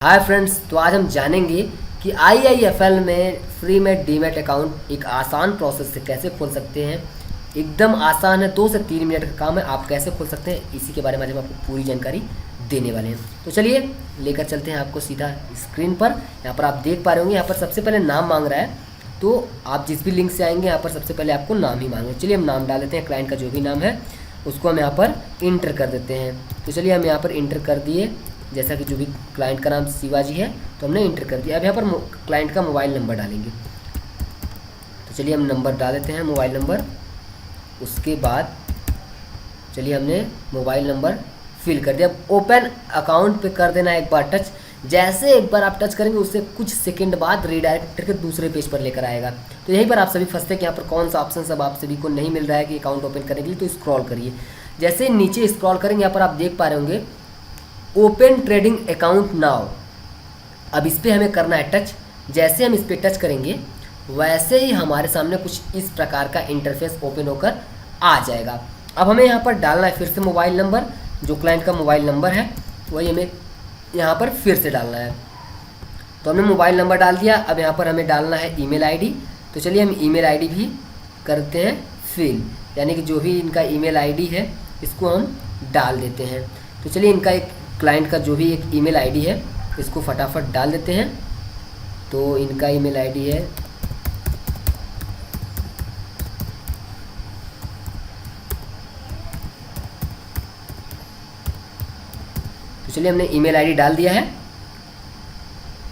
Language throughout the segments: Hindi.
हाय फ्रेंड्स, तो आज हम जानेंगे कि आईआईएफएल में फ्री में डीमैट अकाउंट एक आसान प्रोसेस से कैसे खोल सकते हैं। एकदम आसान है, 2 से 3 मिनट का काम है। आप कैसे खोल सकते हैं इसी के बारे में आज हम आपको पूरी जानकारी देने वाले हैं। तो चलिए लेकर चलते हैं आपको सीधा स्क्रीन पर। यहाँ पर आप देख पा रहे होंगे, यहाँ पर सबसे पहले नाम मांग रहा है। तो आप जिस भी लिंक से आएंगे यहाँ पर सबसे पहले आपको नाम ही मांगे। चलिए हम नाम डाल देते हैं, क्लाइंट का जो भी नाम है उसको हम यहाँ पर इंटर कर देते हैं। तो चलिए हम यहाँ पर इंटर कर दिए, जैसा कि जो भी क्लाइंट का नाम शिवाजी है तो हमने इंटर कर दिया। अब यहाँ पर क्लाइंट का मोबाइल नंबर डालेंगे। तो चलिए हम नंबर डाल देते हैं, मोबाइल नंबर। उसके बाद चलिए हमने मोबाइल नंबर फिल कर दिया। अब ओपन अकाउंट पे कर देना है एक बार टच। जैसे एक बार आप टच करेंगे उससे कुछ सेकंड बाद रीडायरेक्ट करके दूसरे पेज पर लेकर आएगा। तो यहीं पर आप सभी फंसते हैं कि यहाँ पर कौन सा ऑप्शन सब आप सभी को नहीं मिल रहा है कि अकाउंट ओपन करने के लिए। तो स्क्रॉल करिए, जैसे नीचे स्क्रॉल करेंगे यहाँ पर आप देख पा रहे होंगे ओपन ट्रेडिंग अकाउंट नाउ। अब इस पर हमें करना है टच। जैसे हम इस पर टच करेंगे वैसे ही हमारे सामने कुछ इस प्रकार का इंटरफेस ओपन होकर आ जाएगा। अब हमें यहाँ पर डालना है फिर से मोबाइल नंबर, जो क्लाइंट का मोबाइल नंबर है वही हमें यहाँ पर फिर से डालना है। तो हमने मोबाइल नंबर डाल दिया। अब यहाँ पर हमें डालना है ईमेल आईडी। तो चलिए हम ईमेल आईडी भी करते हैं फिल, यानी कि जो भी इनका ईमेल आईडी है इसको हम डाल देते हैं। तो चलिए इनका एक क्लाइंट का जो भी एक ईमेल आईडी है इसको फटाफट डाल देते हैं। तो इनका ईमेल आईडी है तो चलिए हमने ईमेल आईडी डाल दिया है।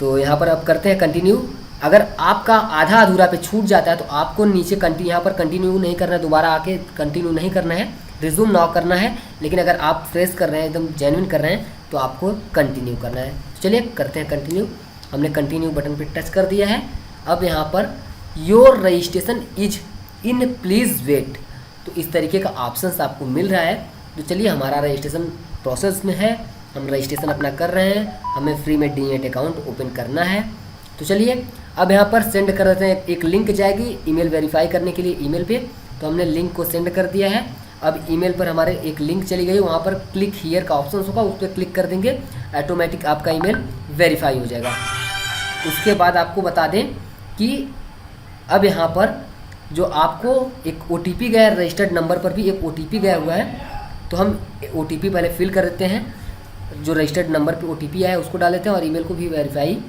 तो यहाँ पर अब करते हैं कंटिन्यू। अगर आपका आधा अधूरा पे छूट जाता है तो आपको नीचे यहाँ पर कंटिन्यू नहीं करना है, दोबारा आके कंटिन्यू नहीं करना है, रिज्यूम नाउ करना है। लेकिन अगर आप फ्रेश कर रहे हैं, एकदम जेन्युइन कर रहे हैं तो आपको कंटिन्यू करना है। चलिए करते हैं कंटिन्यू। हमने कंटिन्यू बटन पे टच कर दिया है। अब यहाँ पर your registration is in please wait, तो इस तरीके का ऑप्शन आपको मिल रहा है। तो चलिए हमारा रजिस्ट्रेशन प्रोसेस में है, हम रजिस्ट्रेशन अपना कर रहे हैं, हमें फ्री में डीमैट अकाउंट ओपन करना है। तो चलिए अब यहाँ पर सेंड कर देते हैं। एक लिंक जाएगी ईमेल वेरीफाई करने के लिए ईमेल पे, तो हमने लिंक को सेंड कर दिया है। अब ईमेल पर हमारे एक लिंक चली गई, वहाँ पर क्लिक हियर का ऑप्शन होगा, उस पर क्लिक कर देंगे, ऑटोमेटिक आपका ईमेल वेरीफाई हो जाएगा। उसके बाद आपको बता दें कि अब यहाँ पर जो आपको एक OTP गया है, रजिस्टर्ड नंबर पर भी एक OTP गया हुआ है। तो हम OTP पहले फिल कर देते हैं। जो रजिस्टर्ड नंबर पे OTP आया है उसको डाल देते हैं और ईमेल को भी वेरीफाई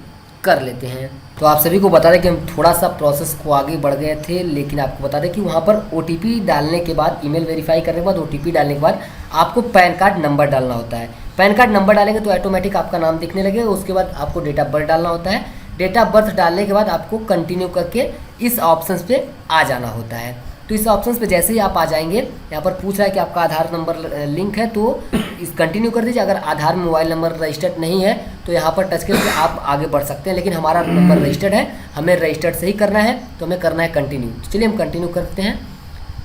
कर लेते हैं। तो आप सभी को बता दें कि हम थोड़ा सा प्रोसेस को आगे बढ़ गए थे, लेकिन आपको बता दें कि वहाँ पर OTP डालने के बाद, ईमेल वेरीफाई करने के बाद, OTP डालने के बाद आपको पैन कार्ड नंबर डालना होता है। पैन कार्ड नंबर डालेंगे तो ऑटोमेटिक आपका नाम दिखने लगेगा। उसके बाद आपको डेट ऑफ बर्थ डालना होता है। डेट ऑफ बर्थ डालने के बाद आपको कंटिन्यू करके इस ऑप्शन पे आ जाना होता है। तो इस ऑप्शन पे जैसे ही आप आ जाएंगे, यहाँ पर पूछ रहा है कि आपका आधार नंबर लिंक है, तो इस कंटिन्यू कर दीजिए। अगर आधार मोबाइल नंबर रजिस्टर्ड नहीं है तो यहाँ पर टच करके आप आगे बढ़ सकते हैं, लेकिन हमारा नंबर रजिस्टर्ड है, हमें रजिस्टर्ड से ही करना है, तो हमें करना है कंटिन्यू। तो चलिए हम कंटिन्यू करते हैं।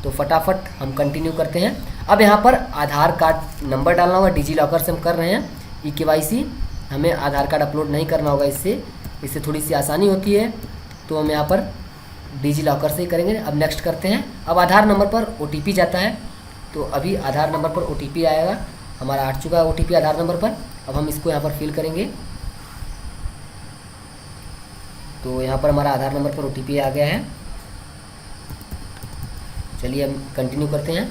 तो फटाफट हम कंटिन्यू करते हैं। अब यहाँ पर आधार कार्ड नंबर डालना होगा। डिजी लॉकर से हम कर रहे हैं eKYC, हमें आधार कार्ड अपलोड नहीं करना होगा। इससे थोड़ी सी आसानी होती है, तो हम यहाँ पर डिजी लॉकर से ही करेंगे। अब नेक्स्ट करते हैं। अब आधार नंबर पर OTP जाता है, तो अभी आधार नंबर पर OTP आएगा। हमारा आ चुका है OTP आधार नंबर पर। अब हम इसको यहाँ पर फिल करेंगे। तो यहाँ पर हमारा आधार नंबर पर OTP आ गया है। चलिए हम कंटिन्यू करते हैं।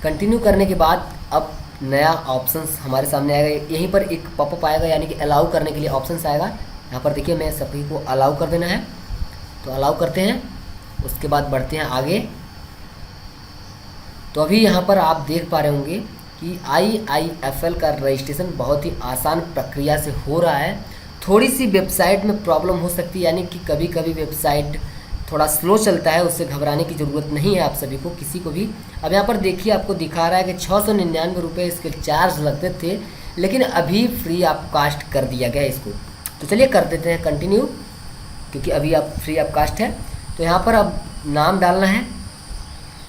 कंटिन्यू करने के बाद अब नया ऑप्शंस हमारे सामने आएगा। यहीं पर एक पॉपअप आएगा, यानी कि अलाउ करने के लिए ऑप्शंस आएगा। यहाँ पर देखिए, मैं सभी को अलाउ कर देना है, तो अलाउ करते हैं। उसके बाद बढ़ते हैं आगे। तो अभी यहाँ पर आप देख पा रहे होंगे कि IIFL का रजिस्ट्रेशन बहुत ही आसान प्रक्रिया से हो रहा है। थोड़ी सी वेबसाइट में प्रॉब्लम हो सकती है, यानी कि कभी कभी वेबसाइट थोड़ा स्लो चलता है, उससे घबराने की ज़रूरत नहीं है आप सभी को, किसी को भी। अब यहाँ पर देखिए आपको दिखा रहा है कि 699 रुपये इसके चार्ज लगते थे, लेकिन अभी फ्री आप कास्ट कर दिया गया इसको। तो चलिए कर देते हैं कंटिन्यू, क्योंकि अभी आप फ्री ऑफ कास्ट है। तो यहाँ पर अब नाम डालना है,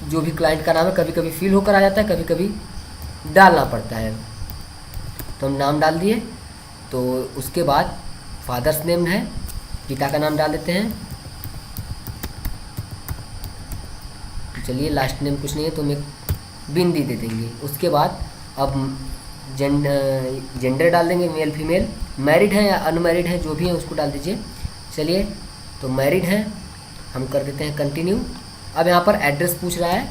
जो भी क्लाइंट का नाम है। कभी कभी फिल होकर आ जाता है, कभी कभी डालना पड़ता है। तो हम नाम डाल दिए। तो उसके बाद फादर्स नेम है, पिता का नाम डाल देते हैं। चलिए लास्ट नेम कुछ नहीं है तो हम एक बिंदी दे देंगे। उसके बाद अब जेंडर डाल देंगे, मेल फीमेल। मैरिड हैं या अनमैरिड हैं, जो भी है उसको डाल दीजिए। चलिए, तो मैरिड हैं, हम कर देते हैं कंटिन्यू। अब यहाँ पर एड्रेस पूछ रहा है,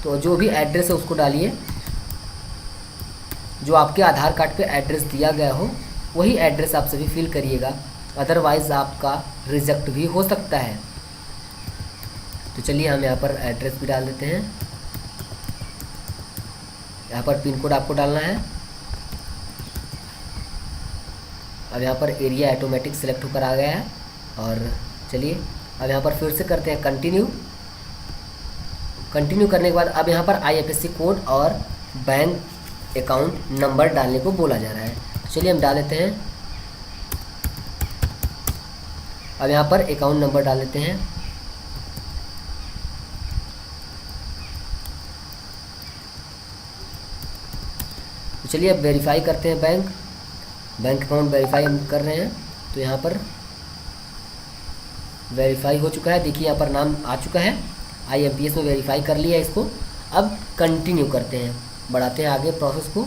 तो जो भी एड्रेस है उसको डालिए, जो आपके आधार कार्ड पे एड्रेस दिया गया हो वही एड्रेस आप सभी फिल करिएगा, अदरवाइज़ आपका रिजेक्ट भी हो सकता है। तो चलिए हम यहाँ पर एड्रेस भी डाल देते हैं। यहाँ पर पिन कोड आपको डालना है। अब यहाँ पर एरिया ऑटोमेटिक सेलेक्ट होकर आ गया है। और चलिए अब यहाँ पर फिर से करते हैं कंटिन्यू। कंटिन्यू करने के बाद अब यहाँ पर IFSC कोड और बैंक अकाउंट नंबर डालने को बोला जा रहा है। चलिए हम डाल देते हैं। अब यहाँ पर अकाउंट नंबर डाल देते हैं। तो चलिए अब वेरीफाई करते हैं बैंक अकाउंट वेरीफाई हम कर रहे हैं। तो यहाँ पर वेरीफाई हो चुका है, देखिए यहाँ पर नाम आ चुका है, IMPS में वेरीफाई कर लिया इसको। अब कंटिन्यू करते हैं, बढ़ाते हैं आगे प्रोसेस को।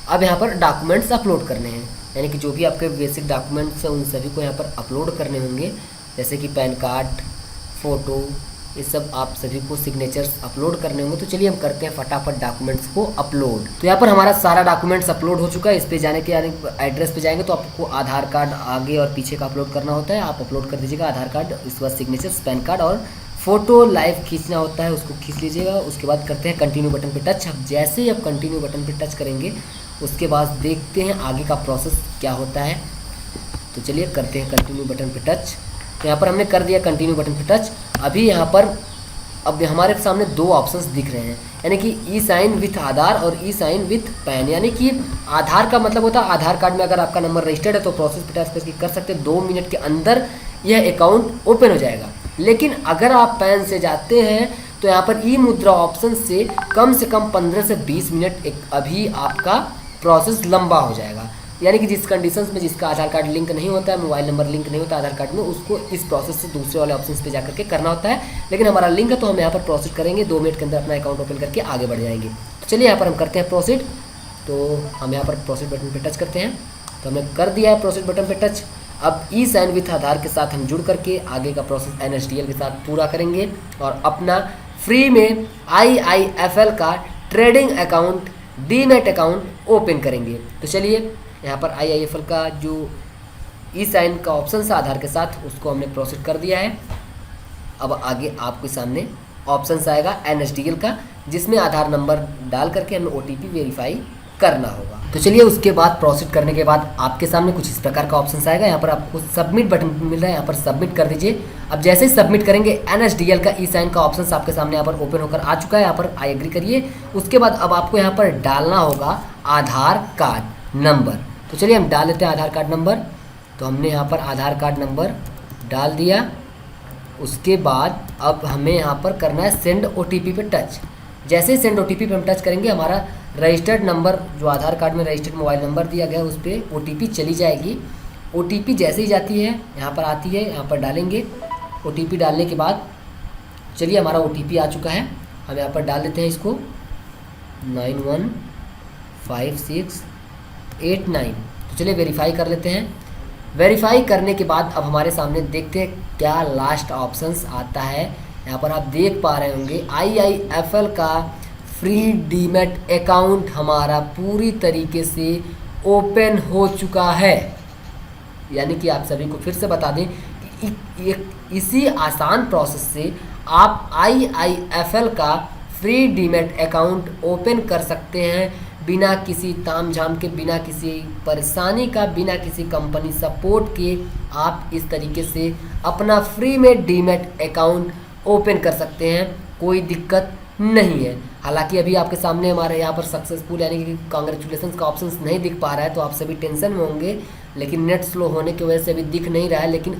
अब यहाँ पर डॉक्यूमेंट्स अपलोड करने हैं, यानी कि जो भी आपके बेसिक डॉक्यूमेंट्स हैं उन सभी को यहाँ पर अपलोड करने होंगे, जैसे कि पैन कार्ड, फ़ोटो, ये सब आप सभी को सिग्नेचर्स अपलोड करने होंगे। तो चलिए हम करते हैं फटाफट डॉक्यूमेंट्स को अपलोड। तो यहाँ पर हमारा सारा डॉक्यूमेंट्स अपलोड हो चुका है। इस पे जाने के यानी एड्रेस पे जाएंगे तो आपको आधार कार्ड आगे और पीछे का अपलोड करना होता है, आप अपलोड कर दीजिएगा आधार कार्ड, इसके बाद सिग्नेचर्स, पैन कार्ड और फोटो लाइव खींचना होता है, उसको खींच लीजिएगा। उसके बाद करते हैं कंटिन्यू बटन पे टच। अब जैसे ही आप कंटिन्यू बटन पे टच करेंगे उसके बाद देखते हैं आगे का प्रोसेस क्या होता है। तो चलिए करते हैं कंटिन्यू बटन पे टच। तो यहाँ पर हमने कर दिया कंटिन्यू बटन पे टच। अभी यहाँ पर अब हमारे सामने दो ऑप्शंस दिख रहे हैं, यानी कि ई साइन विथ आधार और ई साइन विथ पैन। यानी कि आधार का मतलब होता है आधार कार्ड में अगर आपका नंबर रजिस्टर्ड है तो प्रोसेस पे टच करके कर सकते हैं, 2 मिनट के अंदर यह अकाउंट ओपन हो जाएगा। लेकिन अगर आप पैन से जाते हैं तो यहाँ पर ई मुद्रा ऑप्शन से कम 15 से 20 मिनट अभी आपका प्रोसेस लंबा हो जाएगा। यानी कि जिस कंडीशंस में जिसका आधार कार्ड लिंक नहीं होता है, मोबाइल नंबर लिंक नहीं होता आधार कार्ड में, उसको इस प्रोसेस से दूसरे वाले ऑप्शंस पे जाकर के करना होता है। लेकिन हमारा लिंक है तो हम यहाँ पर प्रोसीड करेंगे, 2 मिनट के अंदर अपना अकाउंट ओपन करके आगे बढ़ जाएंगे। तो चलिए यहाँ पर हम करते हैं प्रोसीड। तो हम यहाँ पर प्रोसीड बटन पर टच करते हैं। तो हमने कर दिया है प्रोसीड बटन पर टच। अब ई साइन विथ आधार के साथ हम जुड़ करके आगे का प्रोसेस NSDL के साथ पूरा करेंगे और अपना फ्री में IIFL का trading account, demat account open करेंगे। तो चलिए यहाँ पर IIFL का जो ई साइन का ऑप्शन है आधार के साथ, उसको हमने प्रोसीड कर दिया है। अब आगे आपके सामने ऑप्शन आएगा NSDL का, जिसमें आधार नंबर डाल करके हमें OTP वेरीफाई करना होगा। तो चलिए उसके बाद प्रोसीड करने के बाद आपके सामने कुछ इस प्रकार का ऑप्शन आएगा। यहाँ पर आपको सबमिट बटन मिल रहा है, यहाँ पर सबमिट कर दीजिए। अब जैसे ही सबमिट करेंगे NSDL का ई साइन का ऑप्शन आपके सामने यहाँ पर ओपन होकर आ चुका है। यहाँ पर आई एग्री करिए। उसके बाद अब आपको यहाँ पर डालना होगा आधार कार्ड नंबर। तो चलिए हम डाल देते हैं आधार कार्ड नंबर। तो हमने यहाँ पर आधार कार्ड नंबर डाल दिया। उसके बाद अब हमें यहाँ पर करना है सेंड OTP पे टच। जैसे ही सेंड OTP पे हम टच करेंगे हमारा रजिस्टर्ड नंबर, जो आधार कार्ड में रजिस्टर्ड मोबाइल नंबर दिया गया है, उस पर OTP चली जाएगी। OTP जैसे ही जाती है यहाँ पर आती है, यहाँ पर डालेंगे। OTP डालने के बाद चलिए हमारा OTP आ चुका है, हम यहाँ पर डाल देते हैं इसको 915689। तो चलिए वेरीफाई कर लेते हैं। वेरीफाई करने के बाद अब हमारे सामने देखते हैं क्या लास्ट ऑप्शंस आता है। यहाँ पर आप देख पा रहे होंगे IIFL का फ्री डीमैट अकाउंट हमारा पूरी तरीके से ओपन हो चुका है। यानी कि आप सभी को फिर से बता दें कि इसी आसान प्रोसेस से आप IIFL का फ्री डीमैट अकाउंट ओपन कर सकते हैं, बिना किसी तामझाम के, बिना किसी परेशानी का, बिना किसी कंपनी सपोर्ट के आप इस तरीके से अपना फ्री में डीमैट अकाउंट ओपन कर सकते हैं, कोई दिक्कत नहीं है। हालांकि अभी आपके सामने हमारे यहाँ पर सक्सेसफुल यानी कि कांग्रेचुलेशन का ऑप्शन नहीं दिख पा रहा है, तो आप सभी टेंशन में होंगे, लेकिन नेट स्लो होने की वजह से अभी दिख नहीं रहा है। लेकिन